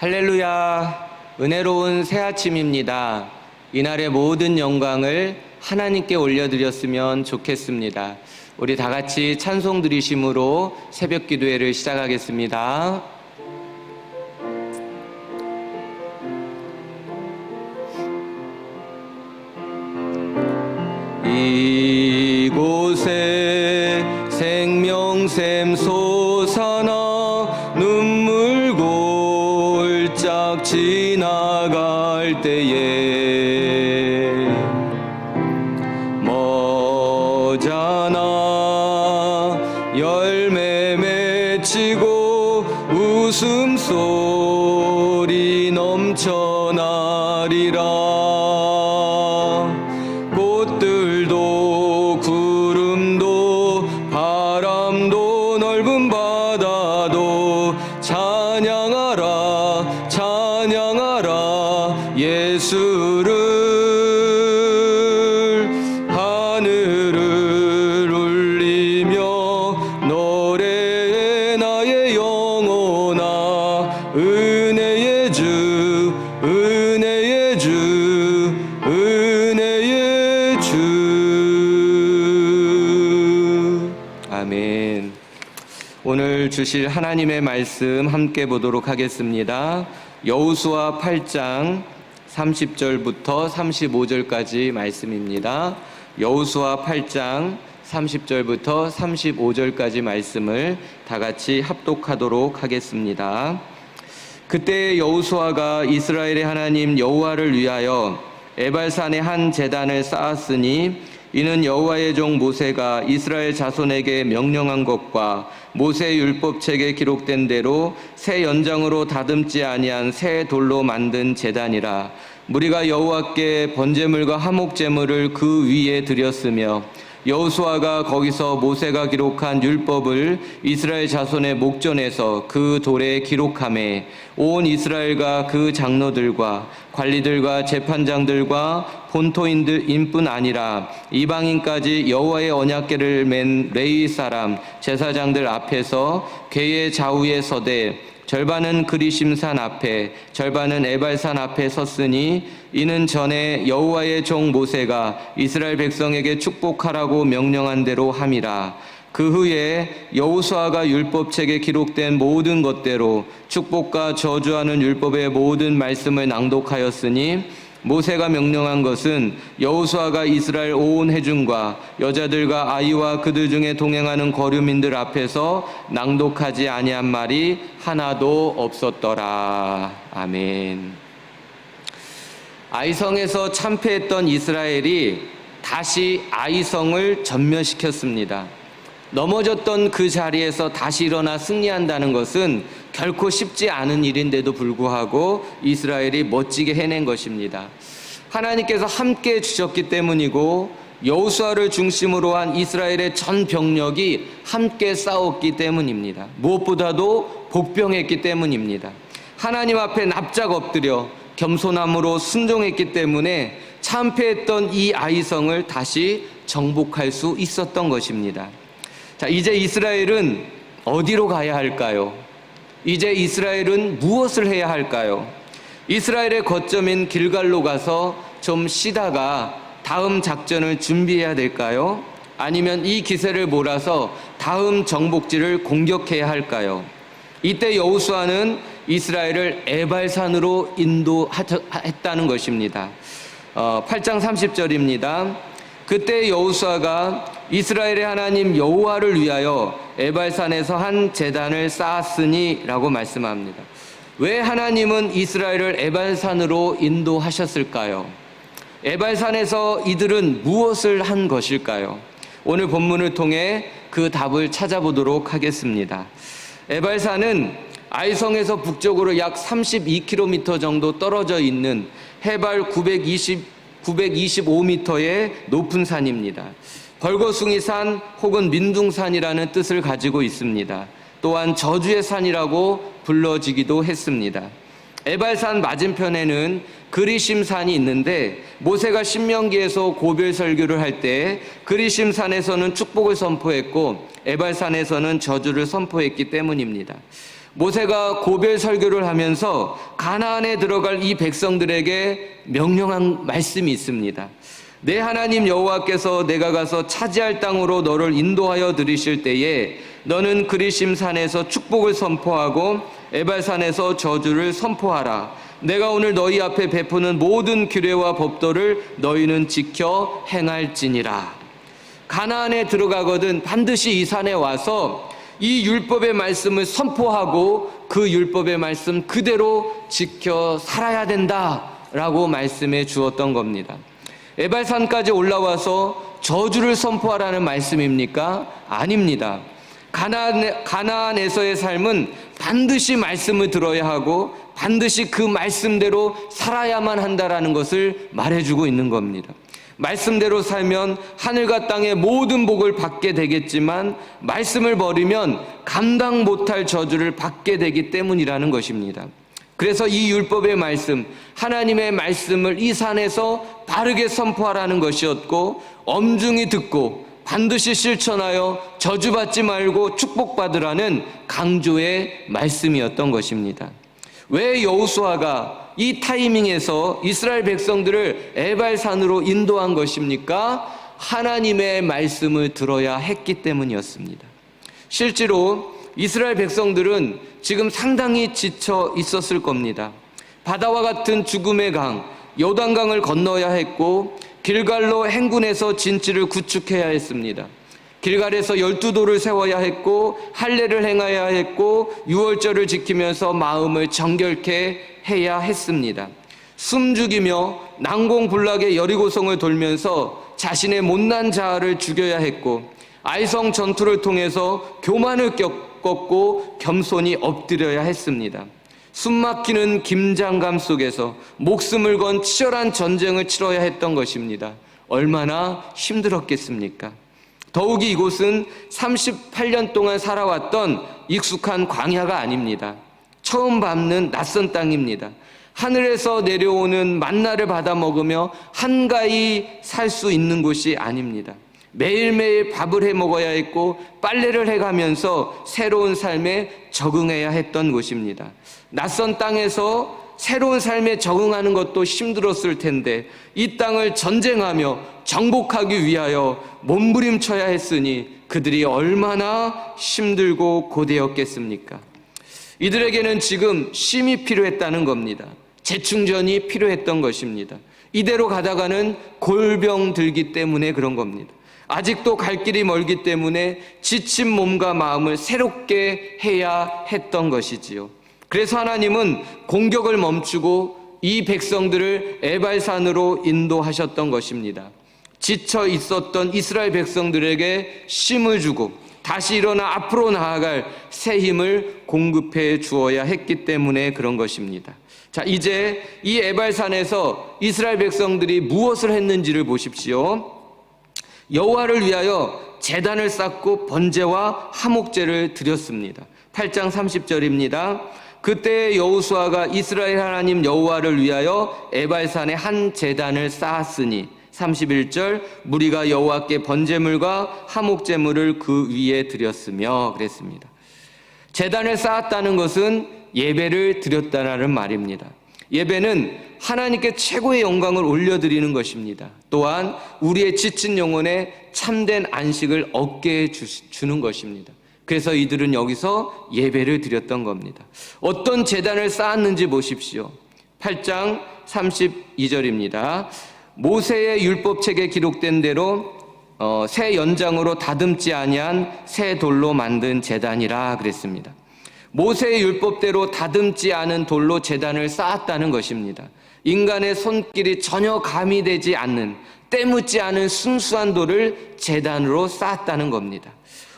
할렐루야, 은혜로운 새 아침입니다. 이날의 모든 영광을 하나님께 올려드렸으면 좋겠습니다. 우리 다 같이 찬송 드리심으로 새벽 기도회를 시작하겠습니다. 이곳에 생명샘 솟아나 눈물 골짝 지나갈 때에 머잖아 열매 맺히고 웃음소리 넘쳐나리라. 꽃들도 구름도 바람도 넓은 바다도 찬양하라 찬양하라 예수를. 하늘을 울리며 노래해 나의 영혼아. 은혜의 주 은혜의 주 은혜의 주. 아멘. 오늘 주실 하나님의 말씀 함께 보도록 하겠습니다. 여호수아 8장 30절부터 35절까지 말씀입니다. 여호수아 8장 30절부터 35절까지 말씀을 다 같이 합독하도록 하겠습니다. 그때 여호수아가 이스라엘의 하나님 여호와를 위하여 에발산에 한 제단을 쌓았으니 이는 여호와의 종 모세가 이스라엘 자손에게 명령한 것과 모세 율법책에 기록된 대로 새 연장으로 다듬지 아니한 새 돌로 만든 제단이라. 무리가 여호와께 번제물과 화목제물을 그 위에 드렸으며 여호수아가 거기서 모세가 기록한 율법을 이스라엘 자손의 목전에서 그 돌에 기록하매 온 이스라엘과 그 장로들과 관리들과 재판장들과 본토인뿐 아니라 이방인까지 여호와의 언약궤를 맨 레위 사람 제사장들 앞에서 궤의 좌우에 서되 절반은 그리심산 앞에 절반은 에발산 앞에 섰으니 이는 전에 여호와의 종 모세가 이스라엘 백성에게 축복하라고 명령한 대로 함이라. 그 후에 여호수아가 율법책에 기록된 모든 것대로 축복과 저주하는 율법의 모든 말씀을 낭독하였으니 모세가 명령한 것은 여호수아가 이스라엘 온 회중과 여자들과 아이와 그들 중에 동행하는 거류민들 앞에서 낭독하지 아니한 말이 하나도 없었더라. 아멘. 아이성에서 참패했던 이스라엘이 다시 아이성을 전멸시켰습니다. 넘어졌던 그 자리에서 다시 일어나 승리한다는 것은 결코 쉽지 않은 일인데도 불구하고 이스라엘이 멋지게 해낸 것입니다. 하나님께서 함께 해주셨기 때문이고 여호수아를 중심으로 한 이스라엘의 전 병력이 함께 싸웠기 때문입니다. 무엇보다도 복병했기 때문입니다. 하나님 앞에 납작 엎드려 겸손함으로 순종했기 때문에 참패했던 이 아이성을 다시 정복할 수 있었던 것입니다. 자, 이제 이스라엘은 어디로 가야 할까요? 이제 이스라엘은 무엇을 해야 할까요? 이스라엘의 거점인 길갈로 가서 좀 쉬다가 다음 작전을 준비해야 될까요? 아니면 이 기세를 몰아서 다음 정복지를 공격해야 할까요? 이때 여호수아는 이스라엘을 에발산으로 인도했다는 것입니다. 8장 30절입니다. 그때 여호수아가 이스라엘의 하나님 여호와를 위하여 에발산에서 한 제단을 쌓았으니 라고 말씀합니다. 왜 하나님은 이스라엘을 에발산으로 인도하셨을까요? 에발산에서 이들은 무엇을 한 것일까요? 오늘 본문을 통해 그 답을 찾아보도록 하겠습니다. 에발산은 아이성에서 북쪽으로 약 32km 정도 떨어져 있는 해발 925m의 높은 산입니다. 벌거숭이산 혹은 민둥산이라는 뜻을 가지고 있습니다. 또한 저주의 산이라고 불러지기도 했습니다. 에발산 맞은편에는 그리심산이 있는데 모세가 신명기에서 고별 설교를 할 때 그리심산에서는 축복을 선포했고 에발산에서는 저주를 선포했기 때문입니다. 모세가 고별 설교를 하면서 가나안에 들어갈 이 백성들에게 명령한 말씀이 있습니다. 내 하나님 여호와께서 내가 가서 차지할 땅으로 너를 인도하여 들이실 때에 너는 그리심 산에서 축복을 선포하고 에발산에서 저주를 선포하라. 내가 오늘 너희 앞에 베푸는 모든 규례와 법도를 너희는 지켜 행할지니라. 가나안에 들어가거든 반드시 이 산에 와서 이 율법의 말씀을 선포하고 그 율법의 말씀 그대로 지켜 살아야 된다라고 말씀해 주었던 겁니다. 에발산까지 올라와서 저주를 선포하라는 말씀입니까? 아닙니다. 가나안에서의 삶은 반드시 말씀을 들어야 하고 반드시 그 말씀대로 살아야만 한다라는 것을 말해주고 있는 겁니다. 말씀대로 살면 하늘과 땅의 모든 복을 받게 되겠지만 말씀을 버리면 감당 못할 저주를 받게 되기 때문이라는 것입니다. 그래서 이 율법의 말씀, 하나님의 말씀을 이 산에서 바르게 선포하라는 것이었고 엄중히 듣고 반드시 실천하여 저주받지 말고 축복받으라는 강조의 말씀이었던 것입니다. 왜 여호수아가 이 타이밍에서 이스라엘 백성들을 에발산으로 인도한 것입니까? 하나님의 말씀을 들어야 했기 때문이었습니다. 실제로 이스라엘 백성들은 지금 상당히 지쳐 있었을 겁니다. 바다와 같은 죽음의 강, 요단강을 건너야 했고 길갈로 행군해서 진치를 구축해야 했습니다. 길갈에서 12도를 세워야 했고 할례를 행해야 했고 유월절을 지키면서 마음을 정결케 해야 했습니다. 숨죽이며 난공불락의 여리고성을 돌면서 자신의 못난 자아를 죽여야 했고 아이성 전투를 통해서 교만을 꺾고 겸손히 엎드려야 했습니다. 숨막히는 김장감 속에서 목숨을 건 치열한 전쟁을 치러야 했던 것입니다. 얼마나 힘들었겠습니까? 더욱이 이곳은 38년 동안 살아왔던 익숙한 광야가 아닙니다. 처음 밟는 낯선 땅입니다. 하늘에서 내려오는 만나를 받아 먹으며 한가히 살 수 있는 곳이 아닙니다. 매일매일 밥을 해 먹어야 했고 빨래를 해가면서 새로운 삶에 적응해야 했던 곳입니다. 낯선 땅에서 새로운 삶에 적응하는 것도 힘들었을 텐데 이 땅을 전쟁하며 정복하기 위하여 몸부림쳐야 했으니 그들이 얼마나 힘들고 고되었겠습니까? 이들에게는 지금 쉼이 필요했다는 겁니다. 재충전이 필요했던 것입니다. 이대로 가다가는 골병 들기 때문에 그런 겁니다. 아직도 갈 길이 멀기 때문에 지친 몸과 마음을 새롭게 해야 했던 것이지요. 그래서 하나님은 공격을 멈추고 이 백성들을 에발산으로 인도하셨던 것입니다. 지쳐 있었던 이스라엘 백성들에게 쉼을 주고 다시 일어나 앞으로 나아갈 새 힘을 공급해 주어야 했기 때문에 그런 것입니다. 자, 이제 이 에발산에서 이스라엘 백성들이 무엇을 했는지를 보십시오. 여호와를 위하여 제단을 쌓고 번제와 화목제를 드렸습니다. 8장 30절입니다. 그때 여호수아가 이스라엘 하나님 여호와를 위하여 에발산에 한 제단을 쌓았으니 31절 무리가 여호와께 번제물과 화목제물을 그 위에 드렸으며 그랬습니다. 제단을 쌓았다는 것은 예배를 드렸다는 말입니다. 예배는 하나님께 최고의 영광을 올려드리는 것입니다. 또한 우리의 지친 영혼에 참된 안식을 얻게 주는 것입니다. 그래서 이들은 여기서 예배를 드렸던 겁니다. 어떤 제단을 쌓았는지 보십시오. 8장 32절입니다. 모세의 율법책에 기록된 대로 새 연장으로 다듬지 아니한 새 돌로 만든 제단이라 그랬습니다. 모세의 율법대로 다듬지 않은 돌로 제단을 쌓았다는 것입니다. 인간의 손길이 전혀 가미되지 않는 때묻지 않은 순수한 돌을 제단으로 쌓았다는 겁니다.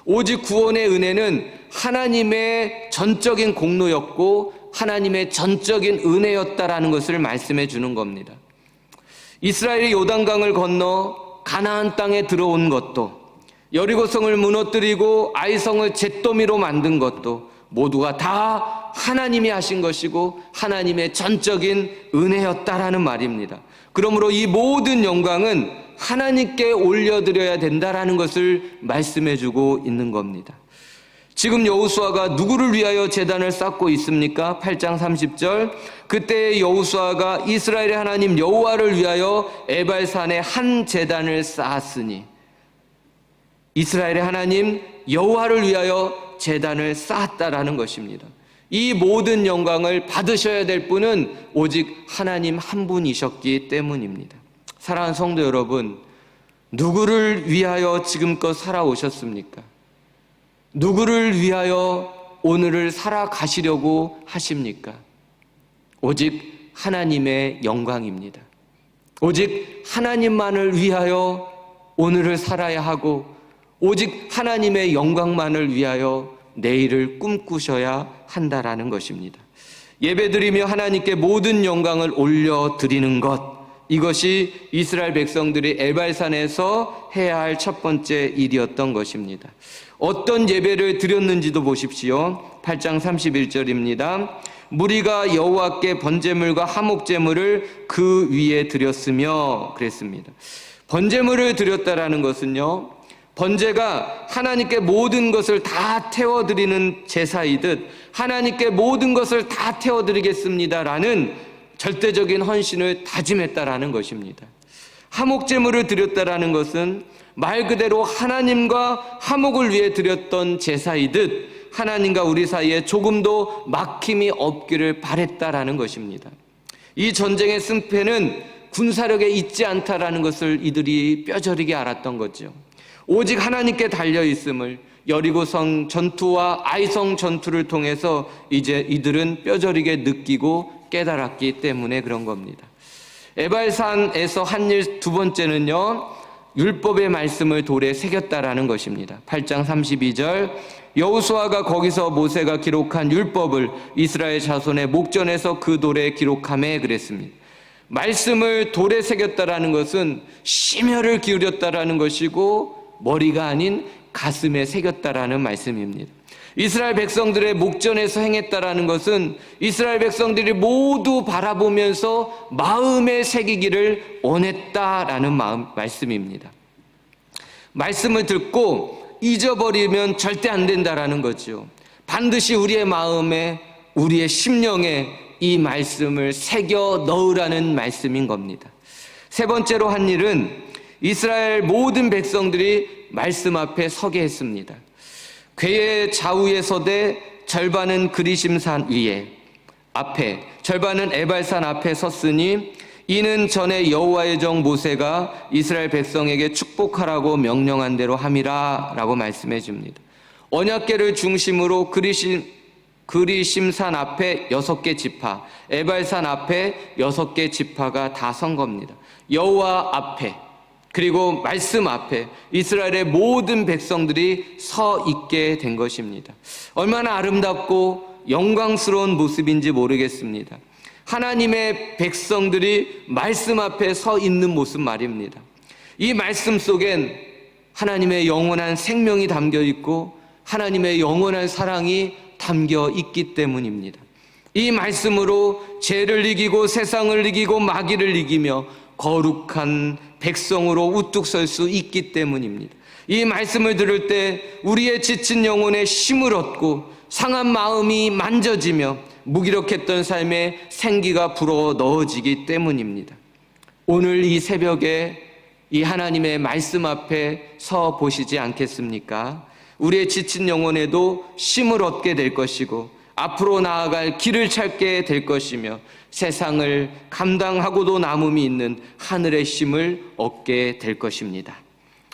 오직 구원의 은혜는 하나님의 전적인 공로였고 하나님의 전적인 은혜였다라는 것을 말씀해 주는 겁니다. 이스라엘이 요단강을 건너 가나안 땅에 들어온 것도 여리고성을 무너뜨리고 아이성을 잿더미로 만든 것도 모두가 다 하나님이 하신 것이고 하나님의 전적인 은혜였다라는 말입니다. 그러므로 이 모든 영광은 하나님께 올려드려야 된다라는 것을 말씀해주고 있는 겁니다. 지금 여호수아가 누구를 위하여 제단을 쌓고 있습니까? 8장 30절. 그때 여호수아가 이스라엘의 하나님 여호와를 위하여 에발산에 한 제단을 쌓았으니, 이스라엘의 하나님 여호와를 위하여 제단을 쌓았다라는 것입니다. 이 모든 영광을 받으셔야 될 분은 오직 하나님 한 분이셨기 때문입니다. 사랑하는 성도 여러분, 누구를 위하여 지금껏 살아오셨습니까? 누구를 위하여 오늘을 살아가시려고 하십니까? 오직 하나님의 영광입니다. 오직 하나님만을 위하여 오늘을 살아야 하고, 오직 하나님의 영광만을 위하여 내일을 꿈꾸셔야 한다라는 것입니다. 예배드리며 하나님께 모든 영광을 올려드리는 것, 이것이 이스라엘 백성들이 에발산에서 해야 할 첫 번째 일이었던 것입니다. 어떤 예배를 드렸는지도 보십시오. 8장 31절입니다. 무리가 여호와께 번제물과 화목제물을 그 위에 드렸으며 그랬습니다. 번제물을 드렸다라는 것은요, 번제가 하나님께 모든 것을 다 태워드리는 제사이듯 하나님께 모든 것을 다 태워드리겠습니다라는 절대적인 헌신을 다짐했다라는 것입니다. 화목제물을 드렸다라는 것은 말 그대로 하나님과 화목을 위해 드렸던 제사이듯 하나님과 우리 사이에 조금도 막힘이 없기를 바랬다라는 것입니다. 이 전쟁의 승패는 군사력에 있지 않다라는 것을 이들이 뼈저리게 알았던 거죠. 오직 하나님께 달려있음을 여리고성 전투와 아이성 전투를 통해서 이제 이들은 뼈저리게 느끼고 깨달았기 때문에 그런 겁니다. 에발산에서 한 일 두 번째는요, 율법의 말씀을 돌에 새겼다라는 것입니다. 8장 32절. 여호수아가 거기서 모세가 기록한 율법을 이스라엘 자손의 목전에서 그 돌에 기록하매 그랬습니다. 말씀을 돌에 새겼다라는 것은 심혈을 기울였다라는 것이고 머리가 아닌 가슴에 새겼다라는 말씀입니다. 이스라엘 백성들의 목전에서 행했다라는 것은 이스라엘 백성들이 모두 바라보면서 마음에 새기기를 원했다라는 말씀입니다. 말씀을 듣고 잊어버리면 절대 안 된다라는 거죠. 반드시 우리의 마음에, 우리의 심령에 이 말씀을 새겨 넣으라는 말씀인 겁니다. 세 번째로 한 일은 이스라엘 모든 백성들이 말씀 앞에 서게 했습니다. 궤의 좌우에 서되 절반은 그리심산 위에 앞에, 절반은 에발산 앞에 섰으니 이는 전에 여호와의 종 모세가 이스라엘 백성에게 축복하라고 명령한 대로 함이라 라고 말씀해 줍니다. 언약궤를 중심으로 그리심산 앞에 6개 지파, 에발산 앞에 6개 지파가 다 선 겁니다. 여호와 앞에, 그리고 말씀 앞에 이스라엘의 모든 백성들이 서 있게 된 것입니다. 얼마나 아름답고 영광스러운 모습인지 모르겠습니다. 하나님의 백성들이 말씀 앞에 서 있는 모습 말입니다. 이 말씀 속엔 하나님의 영원한 생명이 담겨 있고 하나님의 영원한 사랑이 담겨 있기 때문입니다. 이 말씀으로 죄를 이기고 세상을 이기고 마귀를 이기며 거룩한 백성으로 우뚝 설 수 있기 때문입니다. 이 말씀을 들을 때 우리의 지친 영혼에 힘을 얻고 상한 마음이 만져지며 무기력했던 삶에 생기가 불어 넣어지기 때문입니다. 오늘 이 새벽에 이 하나님의 말씀 앞에 서 보시지 않겠습니까? 우리의 지친 영혼에도 힘을 얻게 될 것이고 앞으로 나아갈 길을 찾게 될 것이며 세상을 감당하고도 남음이 있는 하늘의 힘을 얻게 될 것입니다.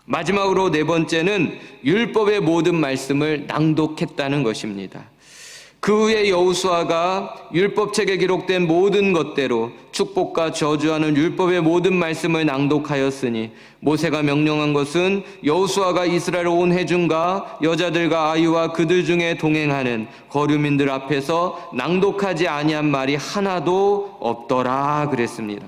마지막으로 네 번째는 율법의 모든 말씀을 낭독했다는 것입니다. 그 후에 여호수아가 율법책에 기록된 모든 것대로 축복과 저주하는 율법의 모든 말씀을 낭독하였으니 모세가 명령한 것은 여호수아가 이스라엘 온 회중과 여자들과 아이와 그들 중에 동행하는 거류민들 앞에서 낭독하지 아니한 말이 하나도 없더라 그랬습니다.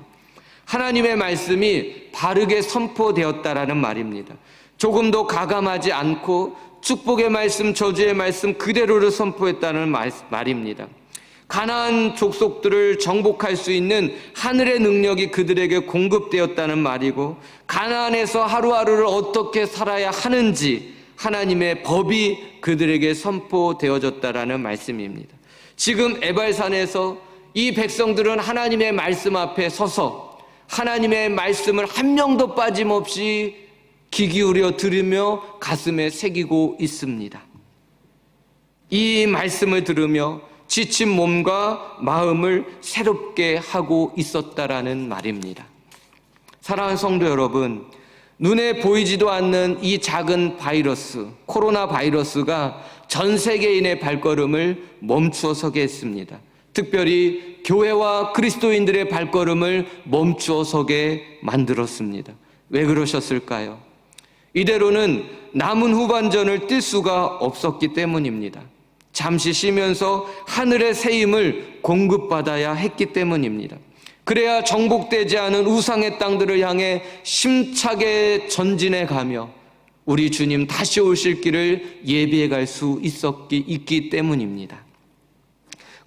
하나님의 말씀이 바르게 선포되었다라는 말입니다. 조금도 가감하지 않고 축복의 말씀, 저주의 말씀 그대로를 선포했다는 말입니다. 가나안 족속들을 정복할 수 있는 하늘의 능력이 그들에게 공급되었다는 말이고 가나안에서 하루하루를 어떻게 살아야 하는지 하나님의 법이 그들에게 선포되어졌다라는 말씀입니다. 지금 에발산에서 이 백성들은 하나님의 말씀 앞에 서서 하나님의 말씀을 한 명도 빠짐없이 귀 기울여 들으며 가슴에 새기고 있습니다. 이 말씀을 들으며 지친 몸과 마음을 새롭게 하고 있었다라는 말입니다. 사랑하는 성도 여러분, 눈에 보이지도 않는 이 작은 바이러스, 코로나 바이러스가 전 세계인의 발걸음을 멈추어 서게 했습니다. 특별히 교회와 그리스도인들의 발걸음을 멈추어 서게 만들었습니다. 왜 그러셨을까요? 이대로는 남은 후반전을 뛸 수가 없었기 때문입니다. 잠시 쉬면서 하늘의 새 힘을 공급받아야 했기 때문입니다. 그래야 정복되지 않은 우상의 땅들을 향해 심차게 전진해 가며 우리 주님 다시 오실 길을 예비해 갈 수 있기 때문입니다.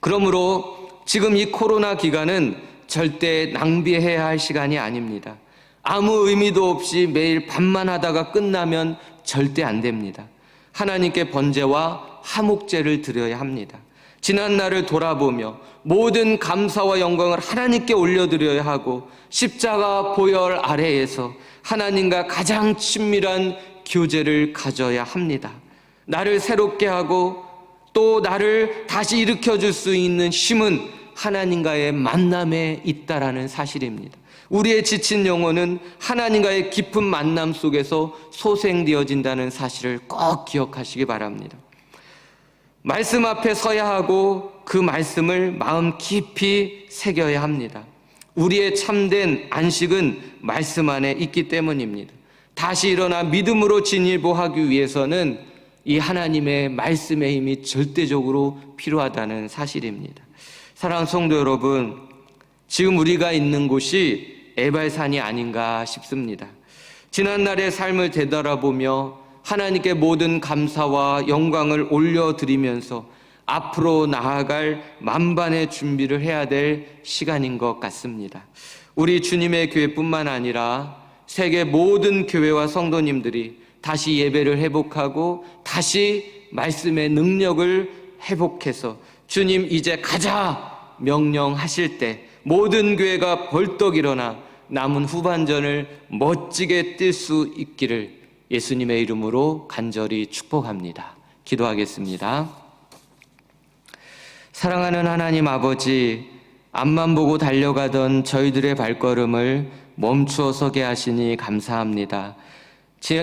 그러므로 지금 이 코로나 기간은 절대 낭비해야 할 시간이 아닙니다. 아무 의미도 없이 매일 밤만 하다가 끝나면 절대 안 됩니다. 하나님께 번제와 화목제를 드려야 합니다. 지난 날을 돌아보며 모든 감사와 영광을 하나님께 올려드려야 하고 십자가 보혈 아래에서 하나님과 가장 친밀한 교제를 가져야 합니다. 나를 새롭게 하고 또 나를 다시 일으켜줄 수 있는 힘은 하나님과의 만남에 있다라는 사실입니다. 우리의 지친 영혼은 하나님과의 깊은 만남 속에서 소생되어진다는 사실을 꼭 기억하시기 바랍니다. 말씀 앞에 서야 하고 그 말씀을 마음 깊이 새겨야 합니다. 우리의 참된 안식은 말씀 안에 있기 때문입니다. 다시 일어나 믿음으로 진일보하기 위해서는 이 하나님의 말씀의 힘이 절대적으로 필요하다는 사실입니다. 사랑하는 성도 여러분, 지금 우리가 있는 곳이 에발산이 아닌가 싶습니다. 지난날의 삶을 되돌아보며 하나님께 모든 감사와 영광을 올려드리면서 앞으로 나아갈 만반의 준비를 해야 될 시간인 것 같습니다. 우리 주님의 교회뿐만 아니라 세계 모든 교회와 성도님들이 다시 예배를 회복하고 다시 말씀의 능력을 회복해서 주님 이제 가자 명령하실 때 모든 교회가 벌떡 일어나 남은 후반전을 멋지게 뛸 수 있기를 예수님의 이름으로 간절히 축복합니다. 기도하겠습니다. 사랑하는 하나님 아버지, 앞만 보고 달려가던 저희들의 발걸음을 멈추어 서게 하시니 감사합니다.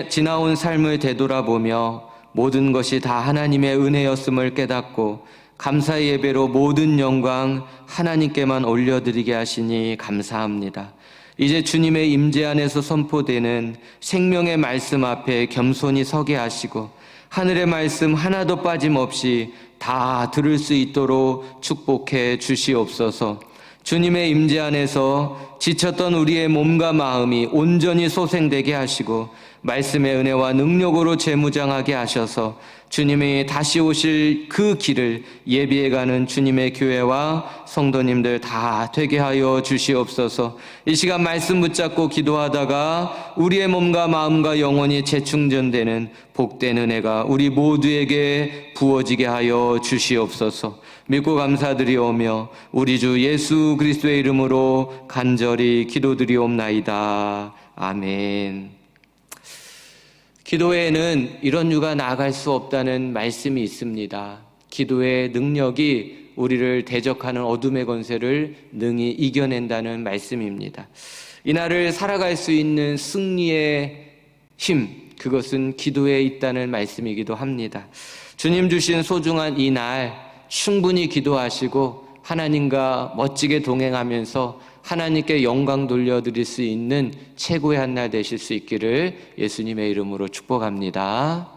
지나온 삶을 되돌아보며 모든 것이 다 하나님의 은혜였음을 깨닫고 감사의 예배로 모든 영광 하나님께만 올려드리게 하시니 감사합니다. 이제 주님의 임재 안에서 선포되는 생명의 말씀 앞에 겸손히 서게 하시고 하늘의 말씀 하나도 빠짐없이 다 들을 수 있도록 축복해 주시옵소서. 주님의 임재 안에서 지쳤던 우리의 몸과 마음이 온전히 소생되게 하시고 말씀의 은혜와 능력으로 재무장하게 하셔서 주님이 다시 오실 그 길을 예비해가는 주님의 교회와 성도님들 다 되게 하여 주시옵소서. 이 시간 말씀 붙잡고 기도하다가 우리의 몸과 마음과 영혼이 재충전되는 복된 은혜가 우리 모두에게 부어지게 하여 주시옵소서. 믿고 감사드리오며 우리 주 예수 그리스도의 이름으로 간절히 기도드리옵나이다. 아멘. 기도에는 이런 유가 나아갈 수 없다는 말씀이 있습니다. 기도의 능력이 우리를 대적하는 어둠의 권세를 능히 이겨낸다는 말씀입니다. 이날을 살아갈 수 있는 승리의 힘, 그것은 기도에 있다는 말씀이기도 합니다. 주님 주신 소중한 이 날 충분히 기도하시고 하나님과 멋지게 동행하면서 하나님께 영광 돌려드릴 수 있는 최고의 한 날 되실 수 있기를 예수님의 이름으로 축복합니다.